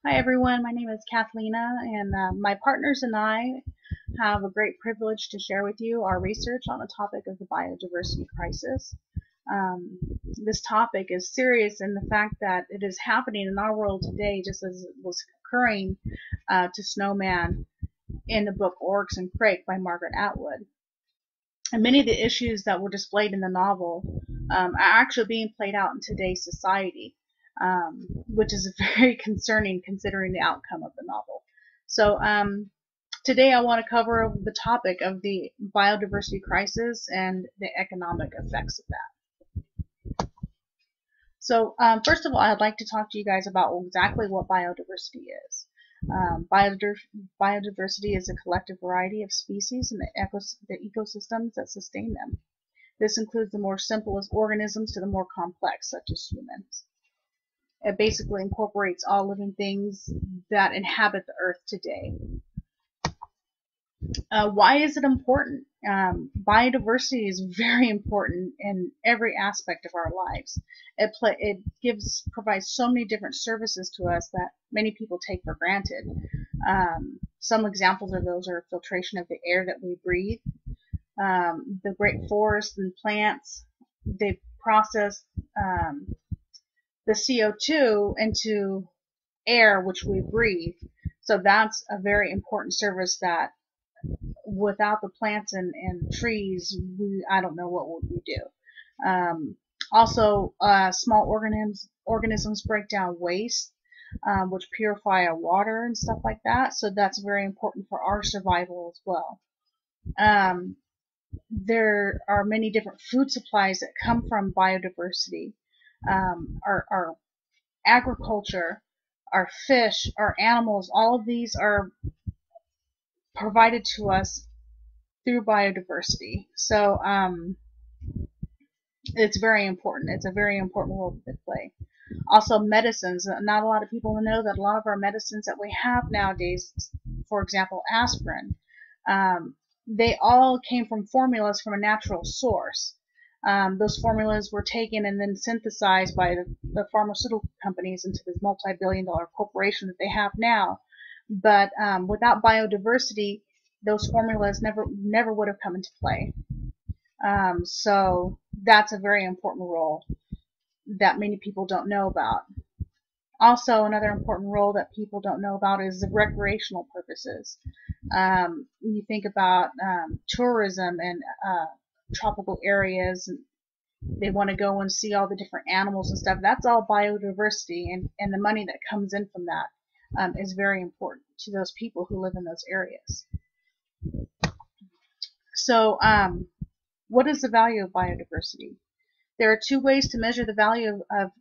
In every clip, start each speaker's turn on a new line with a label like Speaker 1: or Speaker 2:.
Speaker 1: Hi everyone, my name is Kathlena, and my partners and I have a great privilege to share with you our research on the topic of the biodiversity crisis. This topic is serious in the fact that it is happening in our world today just as it was occurring to Snowman in the book Oryx and Crake by Margaret Atwood. And many of the issues that were displayed in the novel are actually being played out in today's society, which is very concerning considering the outcome of the novel. So today I want to cover the topic of the biodiversity crisis and the economic effects of that. So first of all, I'd like to talk to you guys about exactly what biodiversity is. Biodiversity is a collective variety of species and the ecosystems that sustain them. This includes the more simplest organisms to the more complex, such as humans. It basically incorporates all living things that inhabit the earth today. Why is it important? Biodiversity is very important in every aspect of our lives. It provides so many different services to us that many people take for granted. Some examples of those are filtration of the air that we breathe, the great forests and plants. They process the CO2 into air which we breathe. So that's a very important service that without the plants and trees, I don't know what would we do. Also, small organisms break down waste, which purify our water and stuff like that. So that's very important for our survival as well. There are many different food supplies that come from biodiversity. Our agriculture, our fish, our animals, all of these are provided to us through biodiversity. So it's very important. It's a very important role that they play. Also, medicines. Not a lot of people know that a lot of our medicines that we have nowadays, for example, aspirin, they all came from formulas from a natural source. Those formulas were taken and then synthesized by the pharmaceutical companies into this multi-billion-dollar corporation that they have now. But without biodiversity, those formulas never would have come into play. So that's a very important role that many people don't know about. Also, another important role that people don't know about is the recreational purposes. You think about tourism and tropical areas, and they want to go and see all the different animals and stuff. That's all biodiversity, and the money that comes in from that is very important to those people who live in those areas. So, what is the value of biodiversity? There are two ways to measure the value of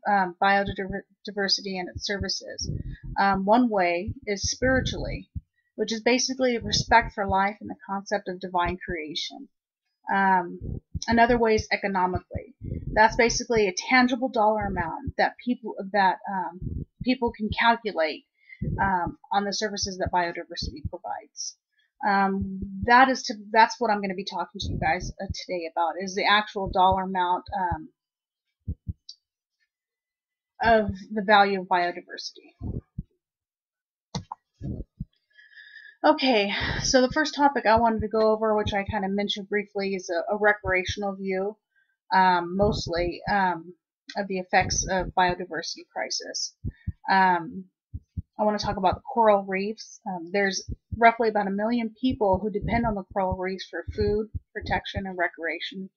Speaker 1: biodiversity and its services. One way is spiritually, which is basically respect for life and the concept of divine creation. Another way is economically. That's basically a tangible dollar amount that people can calculate on the services that biodiversity provides. That's what I'm going to be talking to you guys today about, is the actual dollar amount of the value of biodiversity. Okay, so the first topic I wanted to go over, which I kind of mentioned briefly, is a recreational view, mostly, of the effects of biodiversity crisis. I want to talk about the coral reefs. There's roughly about 1 million people who depend on the coral reefs for food, protection, and recreation,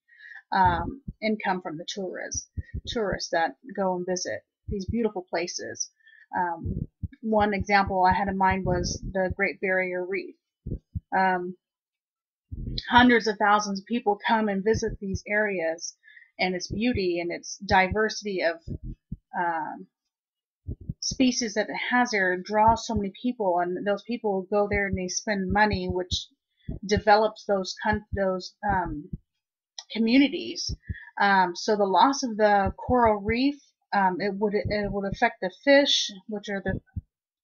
Speaker 1: income from the tourists that go and visit these beautiful places. One example I had in mind was the Great Barrier Reef. Hundreds of thousands of people come and visit these areas, and its beauty and its diversity of species that it has there draws so many people, and those people go there and they spend money, which develops those communities. So the loss of the coral reef, it would affect the fish, which are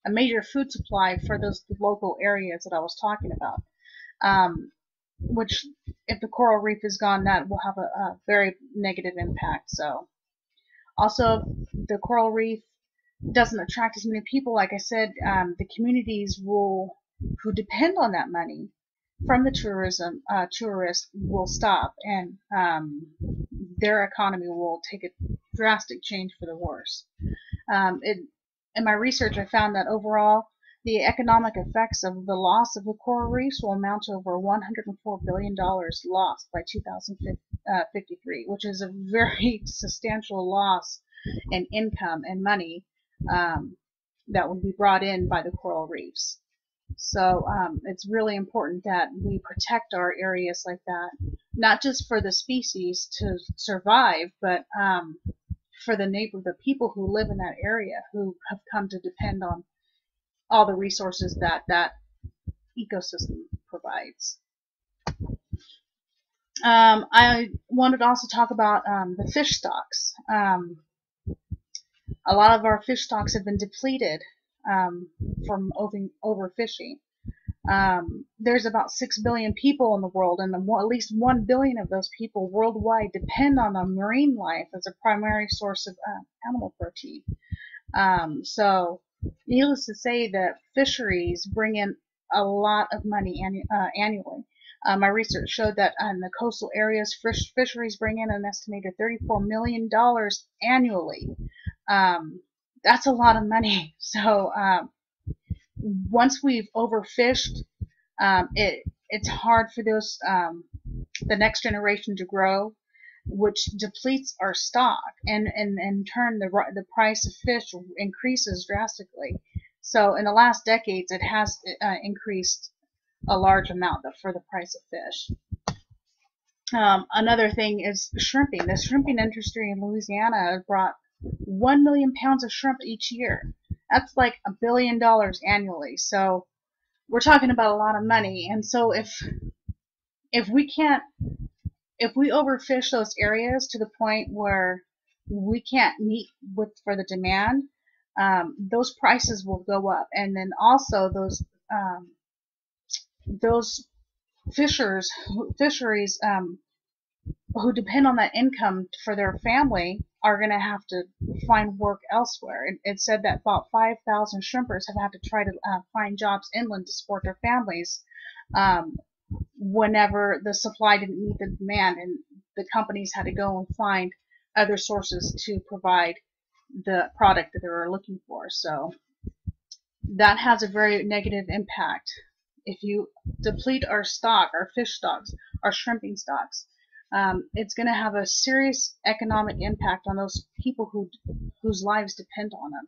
Speaker 1: a major food supply for those local areas that I was talking about. Which, if the coral reef is gone, that will have a very negative impact. So, also the coral reef doesn't attract as many people, like I said, the communities who depend on that money from the tourists will stop, and their economy will take a drastic change for the worse. In my research, I found that overall, the economic effects of the loss of the coral reefs will amount to over $104 billion lost by 2053, which is a very substantial loss in income and money that will be brought in by the coral reefs. So it's really important that we protect our areas like that, not just for the species to survive, but for the people who live in that area, who have come to depend on all the resources that that ecosystem provides. I wanted to also talk about the fish stocks. A lot of our fish stocks have been depleted from overfishing. There's about 6 billion people in the world, and at least 1 billion of those people worldwide depend on the marine life as a primary source of animal protein. So, needless to say, that fisheries bring in a lot of money annually. My research showed that in the coastal areas, fisheries bring in an estimated $34 million annually. That's a lot of money. So, once we've overfished, it's hard for the next generation to grow, which depletes our stock, and in turn the price of fish increases drastically. So in the last decades, it has increased a large amount for the price of fish. Another thing is shrimping. The shrimping industry in Louisiana has brought 1 million pounds of shrimp each year. That's like $1 billion annually. So we're talking about a lot of money. And so if we overfish those areas to the point where we can't meet for the demand, those prices will go up. And then also those fisheries who depend on that income for their family are going to have to find work elsewhere. It said that about 5,000 shrimpers have had to try to find jobs inland to support their families whenever the supply didn't meet the demand, and the companies had to go and find other sources to provide the product that they were looking for. So that has a very negative impact. If you deplete our stock, our fish stocks, our shrimping stocks, it's going to have a serious economic impact on those people whose lives depend on them.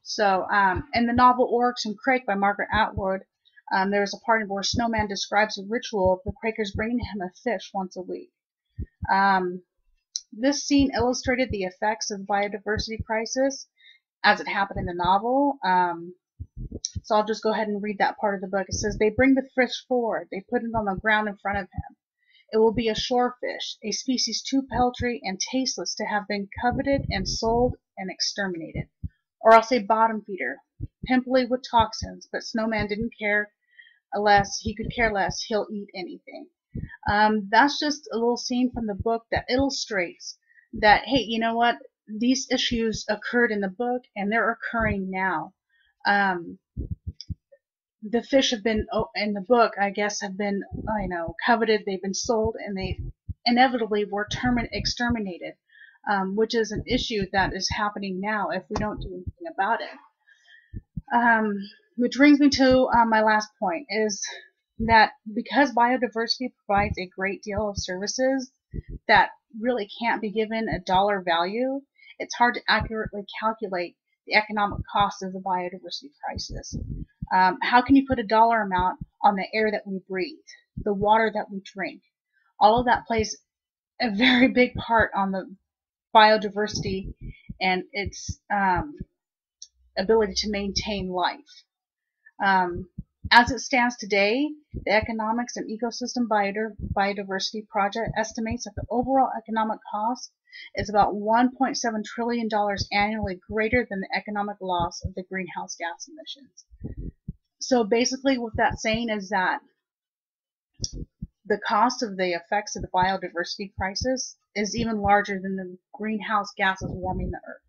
Speaker 1: So, in the novel Oryx and Crake by Margaret Atwood, there's a part where Snowman describes a ritual of the Quakers bringing him a fish once a week. This scene illustrated the effects of the biodiversity crisis as it happened in the novel. So I'll just go ahead and read that part of the book. It says, they bring the fish forward. They put it on the ground in front of him. It will be a shore fish, a species too paltry and tasteless to have been coveted and sold and exterminated. Or else a bottom feeder, pimply with toxins, but Snowman didn't care less. He could care less. He'll eat anything. That's just a little scene from the book that illustrates that, hey, you know what? These issues occurred in the book, and they're occurring now. The fish have been, in the book, I guess, have been, coveted. They've been sold, and they inevitably were exterminated, which is an issue that is happening now if we don't do anything about it. Which brings me to my last point, is that because biodiversity provides a great deal of services that really can't be given a dollar value, it's hard to accurately calculate the economic cost of the biodiversity crisis. How can you put a dollar amount on the air that we breathe, the water that we drink? All of that plays a very big part on the biodiversity and its ability to maintain life. As it stands today, the Economics and Ecosystem Biodiversity Project estimates that the overall economic cost is about $1.7 trillion annually, greater than the economic loss of the greenhouse gas emissions. So basically what that's saying is that the cost of the effects of the biodiversity crisis is even larger than the greenhouse gases warming the earth.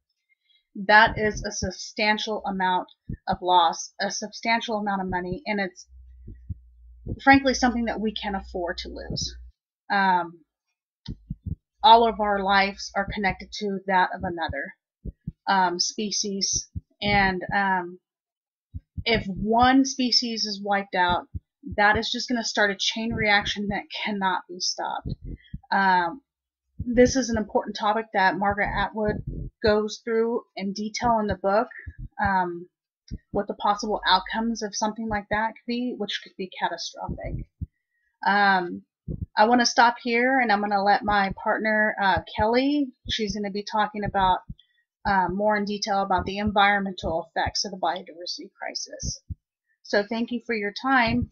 Speaker 1: that is a substantial amount of loss, a substantial amount of money, and it's frankly something that we can't afford to lose. Um, all of our lives are connected to that of another species, and if one species is wiped out, that is just going to start a chain reaction that cannot be stopped. This is an important topic that Margaret Atwood goes through in detail in the book, what the possible outcomes of something like that could be, which could be catastrophic. I want to stop here, and I'm going to let my partner, Kelly, she's going to be talking about more in detail about the environmental effects of the biodiversity crisis. So thank you for your time.